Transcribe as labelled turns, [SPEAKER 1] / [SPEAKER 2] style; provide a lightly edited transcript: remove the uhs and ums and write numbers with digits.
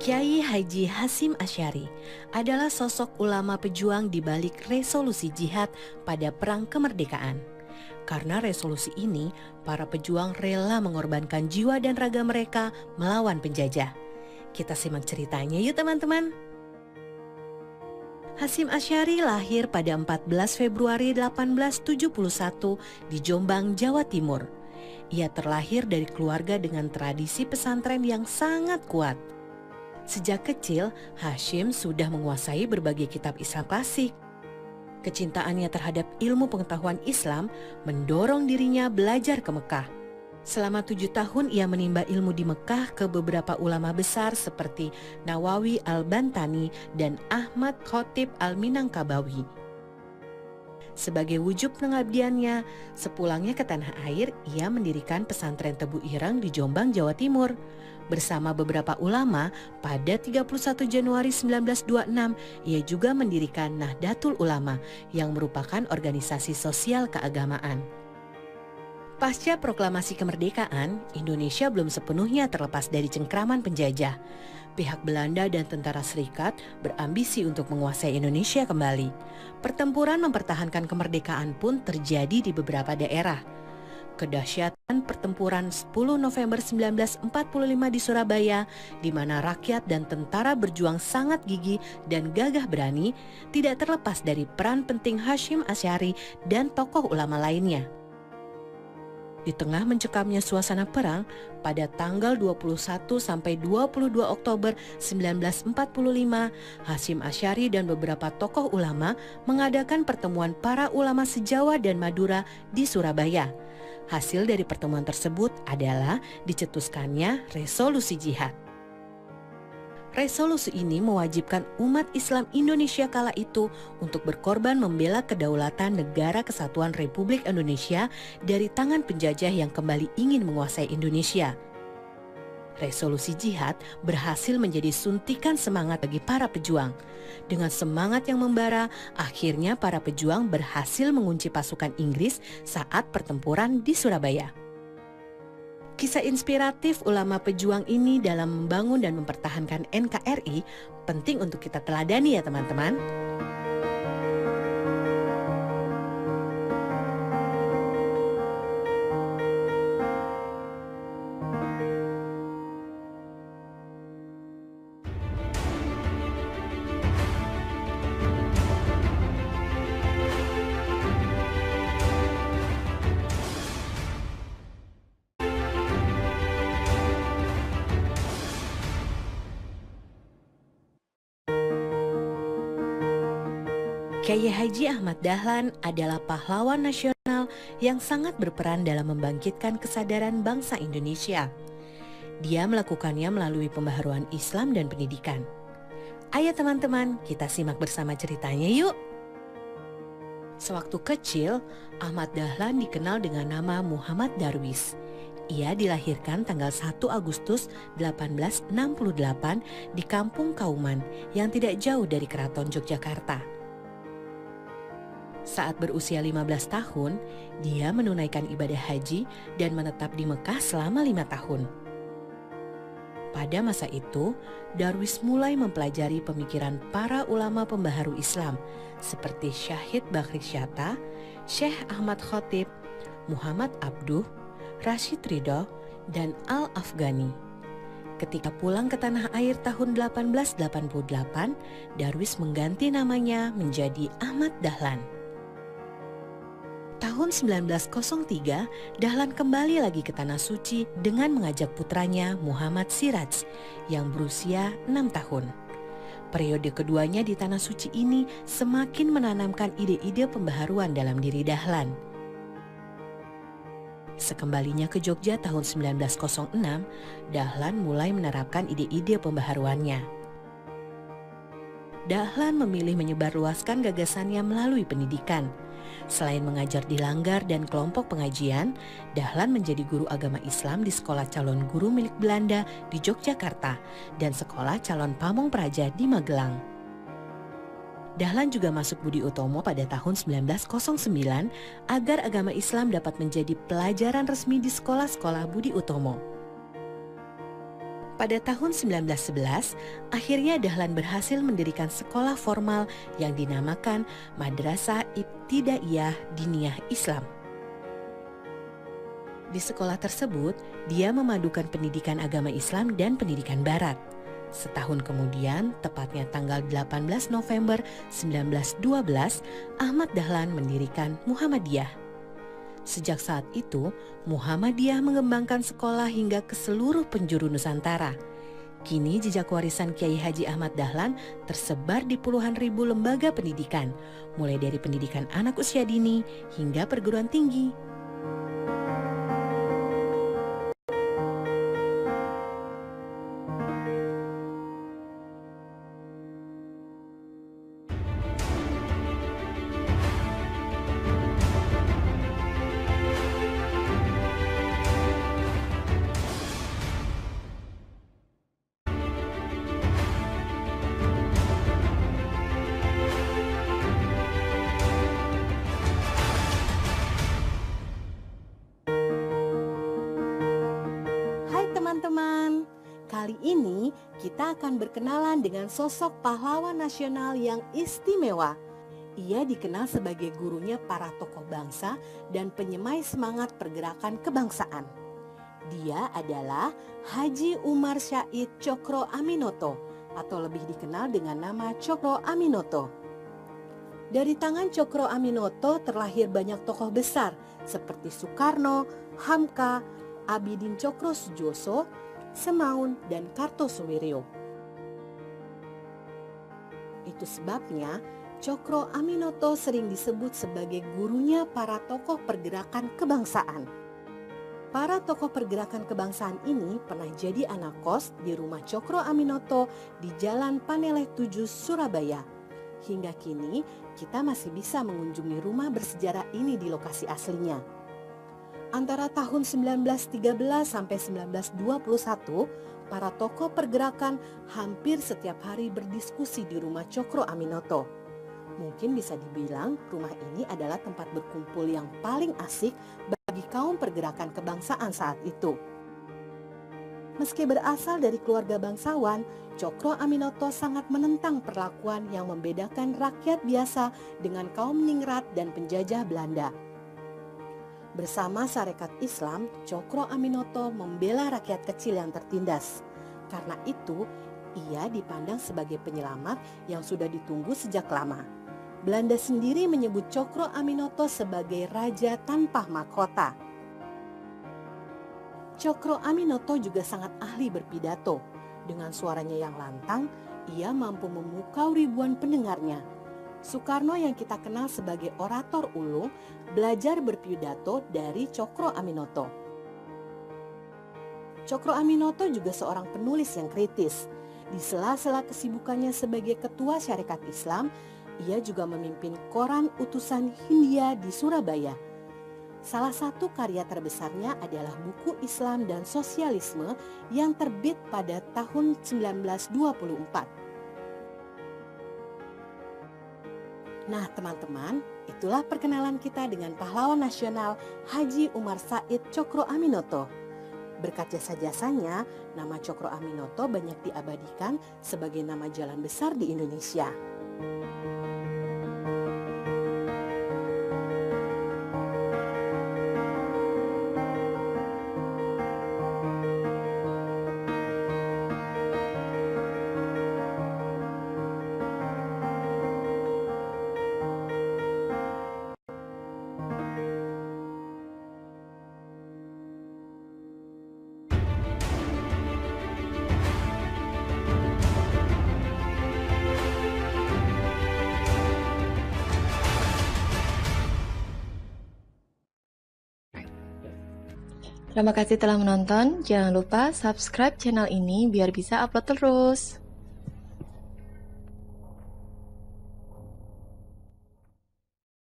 [SPEAKER 1] Kiai Haji Hasyim Asy'ari adalah sosok ulama pejuang di balik resolusi jihad pada Perang Kemerdekaan. Karena resolusi ini, para pejuang rela mengorbankan jiwa dan raga mereka melawan penjajah. Kita simak ceritanya yuk teman-teman. Hasyim Asy'ari lahir pada 14 Februari 1871 di Jombang, Jawa Timur. Ia terlahir dari keluarga dengan tradisi pesantren yang sangat kuat. Sejak kecil, Hasyim sudah menguasai berbagai kitab Islam klasik. Kecintaannya terhadap ilmu pengetahuan Islam mendorong dirinya belajar ke Mekah. Selama 7 tahun ia menimba ilmu di Mekah ke beberapa ulama besar seperti Nawawi Al-Bantani dan Ahmad Khatib Al-Minangkabawi. Sebagai wujud pengabdiannya, sepulangnya ke tanah air, ia mendirikan pesantren Tebu Ireng di Jombang, Jawa Timur. Bersama beberapa ulama, pada 31 Januari 1926, ia juga mendirikan Nahdlatul Ulama yang merupakan organisasi sosial keagamaan. Pasca proklamasi kemerdekaan, Indonesia belum sepenuhnya terlepas dari cengkraman penjajah. Pihak Belanda dan Tentara Serikat berambisi untuk menguasai Indonesia kembali. Pertempuran mempertahankan kemerdekaan pun terjadi di beberapa daerah. Kedahsyatan pertempuran 10 November 1945 di Surabaya, di mana rakyat dan tentara berjuang sangat gigih dan gagah berani, tidak terlepas dari peran penting Hasyim Asy'ari dan tokoh ulama lainnya. Di tengah mencekamnya suasana perang, pada tanggal 21 sampai 22 Oktober 1945, Hasyim Asy'ari dan beberapa tokoh ulama mengadakan pertemuan para ulama se-Jawa dan Madura di Surabaya. Hasil dari pertemuan tersebut adalah dicetuskannya resolusi jihad. Resolusi ini mewajibkan umat Islam Indonesia kala itu untuk berkorban membela kedaulatan Negara Kesatuan Republik Indonesia dari tangan penjajah yang kembali ingin menguasai Indonesia. Resolusi jihad berhasil menjadi suntikan semangat bagi para pejuang. Dengan semangat yang membara, akhirnya para pejuang berhasil mengunci pasukan Inggris saat pertempuran di Surabaya. Kisah inspiratif ulama pejuang ini dalam membangun dan mempertahankan NKRI penting untuk kita teladani ya teman-teman. Kiai Haji Ahmad Dahlan adalah pahlawan nasional yang sangat berperan dalam membangkitkan kesadaran bangsa Indonesia. Dia melakukannya melalui pembaharuan Islam dan pendidikan. Ayo teman-teman, kita simak bersama ceritanya yuk. Sewaktu kecil, Ahmad Dahlan dikenal dengan nama Muhammad Darwis. Ia dilahirkan tanggal 1 Agustus 1868 di Kampung Kauman yang tidak jauh dari Keraton Yogyakarta. Saat berusia 15 tahun, dia menunaikan ibadah haji dan menetap di Mekah selama 5 tahun. Pada masa itu, Darwis mulai mempelajari pemikiran para ulama pembaharu Islam seperti Syahid Bakri Syatta, Syekh Ahmad Khatib, Muhammad Abduh, Rashid Ridho, dan Al-Afghani. Ketika pulang ke tanah air tahun 1888, Darwis mengganti namanya menjadi Ahmad Dahlan. Tahun 1903, Dahlan kembali lagi ke Tanah Suci dengan mengajak putranya Muhammad Siraj yang berusia 6 tahun. Periode keduanya di Tanah Suci ini semakin menanamkan ide-ide pembaharuan dalam diri Dahlan. Sekembalinya ke Jogja tahun 1906, Dahlan mulai menerapkan ide-ide pembaharuannya. Dahlan memilih menyebarluaskan gagasannya melalui pendidikan. Selain mengajar di Langgar dan kelompok pengajian, Dahlan menjadi guru agama Islam di Sekolah Calon Guru milik Belanda di Yogyakarta dan Sekolah Calon Pamong Praja di Magelang. Dahlan juga masuk Budi Utomo pada tahun 1909 agar agama Islam dapat menjadi pelajaran resmi di sekolah-sekolah Budi Utomo. Pada tahun 1911, akhirnya Dahlan berhasil mendirikan sekolah formal yang dinamakan Madrasah Ibtidaiyah Diniyah Islam. Di sekolah tersebut, dia memadukan pendidikan agama Islam dan pendidikan Barat. Setahun kemudian, tepatnya tanggal 18 November 1912, Ahmad Dahlan mendirikan Muhammadiyah. Sejak saat itu, Muhammadiyah mengembangkan sekolah hingga ke seluruh penjuru Nusantara. Kini jejak warisan Kiai Haji Ahmad Dahlan tersebar di puluhan ribu lembaga pendidikan, mulai dari pendidikan anak usia dini hingga perguruan tinggi. Teman-teman, kali ini kita akan berkenalan dengan sosok pahlawan nasional yang istimewa. Ia dikenal sebagai gurunya para tokoh bangsa dan penyemai semangat pergerakan kebangsaan. Dia adalah Haji Umar Syahid Cokro Aminoto atau lebih dikenal dengan nama Cokro Aminoto. Dari tangan Cokro Aminoto terlahir banyak tokoh besar seperti Soekarno, Hamka, Abidin Cokro Sujoso, Semaun, dan Kartosuwiryo. Itu sebabnya Cokro Aminoto sering disebut sebagai gurunya para tokoh pergerakan kebangsaan. Para tokoh pergerakan kebangsaan ini pernah jadi anak kos di rumah Cokro Aminoto di Jalan Paneleh 7, Surabaya. Hingga kini kita masih bisa mengunjungi rumah bersejarah ini di lokasi aslinya. Antara tahun 1913 sampai 1921, para tokoh pergerakan hampir setiap hari berdiskusi di rumah Cokro Aminoto. Mungkin bisa dibilang rumah ini adalah tempat berkumpul yang paling asik bagi kaum pergerakan kebangsaan saat itu. Meski berasal dari keluarga bangsawan, Cokro Aminoto sangat menentang perlakuan yang membedakan rakyat biasa dengan kaum ningrat dan penjajah Belanda. Bersama Sarekat Islam, Cokro Aminoto membela rakyat kecil yang tertindas. Karena itu, ia dipandang sebagai penyelamat yang sudah ditunggu sejak lama. Belanda sendiri menyebut Cokro Aminoto sebagai raja tanpa mahkota. Cokro Aminoto juga sangat ahli berpidato. Dengan suaranya yang lantang, ia mampu memukau ribuan pendengarnya. Soekarno yang kita kenal sebagai orator ulung belajar berpidato dari Cokro Aminoto. Cokro Aminoto juga seorang penulis yang kritis. Di sela-sela kesibukannya sebagai ketua Syarikat Islam, ia juga memimpin koran Utusan Hindia di Surabaya. Salah satu karya terbesarnya adalah buku Islam dan Sosialisme yang terbit pada tahun 1924. Nah teman-teman, itulah perkenalan kita dengan pahlawan nasional Haji Umar Syahid Cokro Aminoto. Berkat jasa-jasanya, nama Cokro Aminoto banyak diabadikan sebagai nama jalan besar di Indonesia.
[SPEAKER 2] Terima kasih telah menonton. Jangan lupa subscribe channel ini biar bisa upload terus.